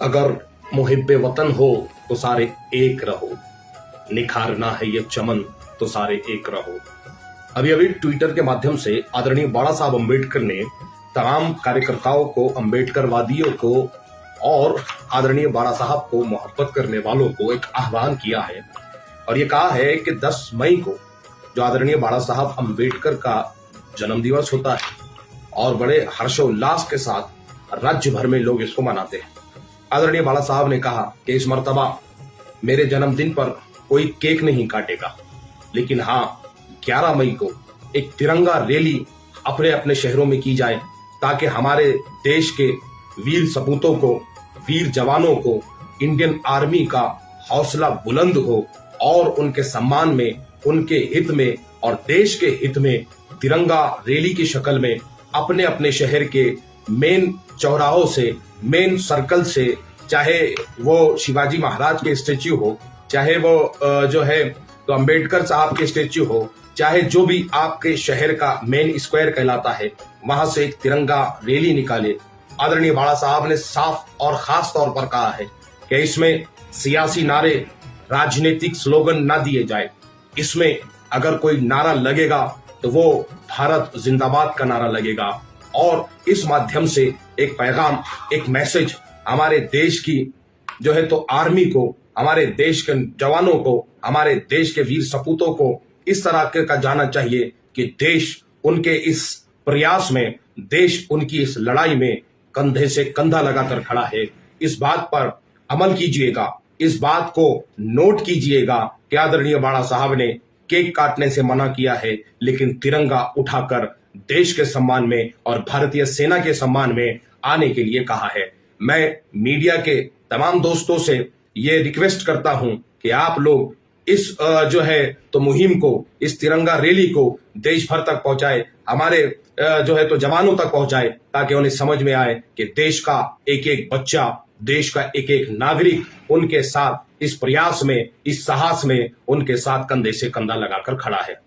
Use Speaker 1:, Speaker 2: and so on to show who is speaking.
Speaker 1: अगर मुहिब्बे वतन हो तो सारे एक रहो, निखारना है ये चमन तो सारे एक रहो। अभी अभी ट्विटर के माध्यम से आदरणीय बाला साहब अम्बेडकर ने तमाम कार्यकर्ताओं को, अम्बेडकरवादियों को और आदरणीय बाला साहब को मोहब्बत करने वालों को एक आह्वान किया है और ये कहा है कि 10 मई को जो आदरणीय बाला साहब अम्बेडकर का जन्म दिवस होता है और बड़े हर्षोल्लास के साथ राज्य भर में लोग इसको मनाते हैं। आदरणीय बाला साहब ने कहा कि इस मर्तबा मेरे जन्मदिन पर कोई केक नहीं काटेगा, लेकिन हाँ 11 मई को एक तिरंगा रैली अपने अपने शहरों में की जाए ताकि हमारे देश के वीर सपूतों को, वीर जवानों को, इंडियन आर्मी का हौसला बुलंद हो और उनके सम्मान में, उनके हित में और देश के हित में तिरंगा रैली की शक्ल में अपने अपने शहर के मेन चौराहों से, मेन सर्कल से, चाहे वो शिवाजी महाराज के स्टेच्यू हो, चाहे वो जो है तो अंबेडकर साहब के स्टेच्यू हो, चाहे जो भी आपके शहर का मेन स्क्वायर कहलाता है, वहां से एक तिरंगा रैली निकाले। आदरणीय बाला साहब ने साफ और खास तौर पर कहा है कि इसमें सियासी नारे, राजनीतिक स्लोगन ना दिए जाए। इसमें अगर कोई नारा लगेगा तो वो भारत जिंदाबाद का नारा लगेगा और इस माध्यम से एक पैगाम, एक मैसेज हमारे देश की जो है तो आर्मी को, हमारे देश के जवानों को, हमारे देश के वीर सपूतों को इस तरह का जाना चाहिए कि देश उनके इस प्रयास में, देश उनकी इस लड़ाई में कंधे से कंधा लगाकर खड़ा है। इस बात पर अमल कीजिएगा, इस बात को नोट कीजिएगा कि आदरणीय बाला साहब ने केक काटने से मना किया है, लेकिन तिरंगा उठाकर देश के सम्मान में और भारतीय सेना के सम्मान में आने के लिए कहा है। मैं मीडिया के तमाम दोस्तों से ये रिक्वेस्ट करता हूं कि आप लोग इस जो है तो मुहिम को, इस तिरंगा रैली को देश भर तक पहुंचाए, हमारे जो है तो जवानों तक पहुंचाए, ताकि उन्हें समझ में आए कि देश का एक एक बच्चा, देश का एक एक नागरिक उनके साथ इस प्रयास में, इस साहस में उनके साथ कंधे से कंधा लगाकर खड़ा है।